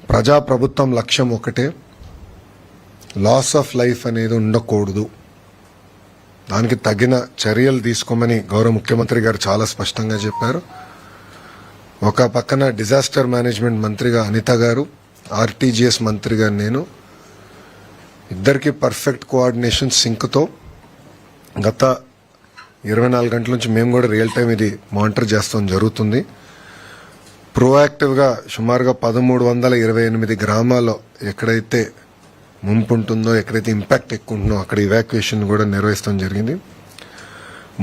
ప్రజాప్రభుత్వం లక్ష్యం ఒకటే, లాస్ ఆఫ్ లైఫ్ అనేది ఉండకూడదు. దానికి తగిన చర్యలు తీసుకోమని గౌరవ ముఖ్యమంత్రి గారు చాలా స్పష్టంగా చెప్పారు. ఒక పక్కన డిజాస్టర్ మేనేజ్మెంట్ మంత్రిగా అనిత గారు, ఆర్టీజీఎస్ మంత్రిగా నేను, ఇద్దరికి పర్ఫెక్ట్ కోఆర్డినేషన్ సింక్తో గత 24 గంటల నుంచి మేము కూడా రియల్ టైం ఇది మానిటర్ చేస్తాం జరుగుతుంది. ప్రోయాక్టివ్గా సుమారుగా 1328 గ్రామాల్లో ఎక్కడైతే ముంపు ఉంటుందో, ఎక్కడైతే ఇంపాక్ట్ ఎక్కువ ఉంటుందో అక్కడ ఇవాక్యుయేషన్ కూడా నిర్వహిస్తాం జరిగింది.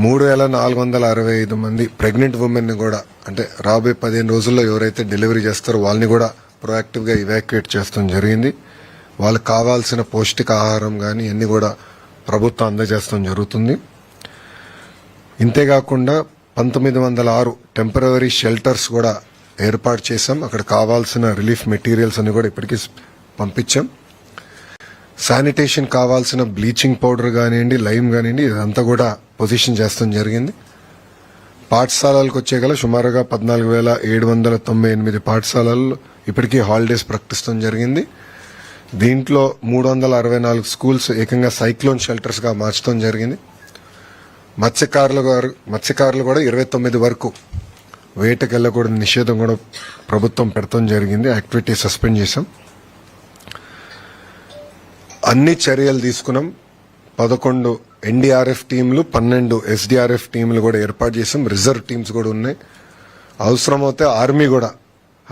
3465 మంది ప్రెగ్నెంట్ ఉమెన్ని కూడా, అంటే రాబోయే 15 రోజుల్లో ఎవరైతే డెలివరీ చేస్తారో వాళ్ళని కూడా ప్రోయాక్టివ్గా ఇవాక్యుయేట్ చేస్తాం జరిగింది. వాళ్ళకి కావాల్సిన పౌష్టికాహారం కానీ అన్ని కూడా ప్రభుత్వం అందజేస్తాం జరుగుతుంది. ఇంతేకాకుండా 1906 టెంపరరీ షెల్టర్స్ కూడా ఏర్పాటు చేశాం. అక్కడ కావాల్సిన రిలీఫ్ మెటీరియల్స్ అని కూడా ఇప్పటికీ పంపించాం. శానిటేషన్ కావాల్సిన బ్లీచింగ్ పౌడర్ కానివ్వండి, లైమ్ కానివ్వండి, ఇదంతా కూడా పొజిషన్ చేస్తాం జరిగింది. పాఠశాలలకు వచ్చే గల సుమారుగా 14,798 పాఠశాలల్లో ఇప్పటికీ హాలిడేస్ ప్రకటిస్తాం జరిగింది. దీంట్లో 364 స్కూల్స్ ఏకంగా సైక్లోన్ షెల్టర్స్ గా మార్చడం జరిగింది. మత్స్యకారులు కూడా 29 వరకు వేటకెళ్ళకూడని నిషేధం కూడా ప్రభుత్వం పెడతాం జరిగింది. యాక్టివిటీ సస్పెండ్ చేశాం. అన్ని చర్యలు తీసుకున్నాం. 11 ఎన్డీఆర్ఎఫ్ టీంలు, 12 ఎస్డీఆర్ఎఫ్ టీంలు కూడా ఏర్పాటు చేశాం. రిజర్వ్ టీమ్స్ కూడా ఉన్నాయి. అవసరమైతే ఆర్మీ కూడా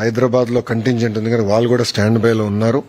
హైదరాబాద్ లో కంటింజెంట్ ఉంది కానీ వాళ్ళు కూడా స్టాండ్ బైలో ఉన్నారు.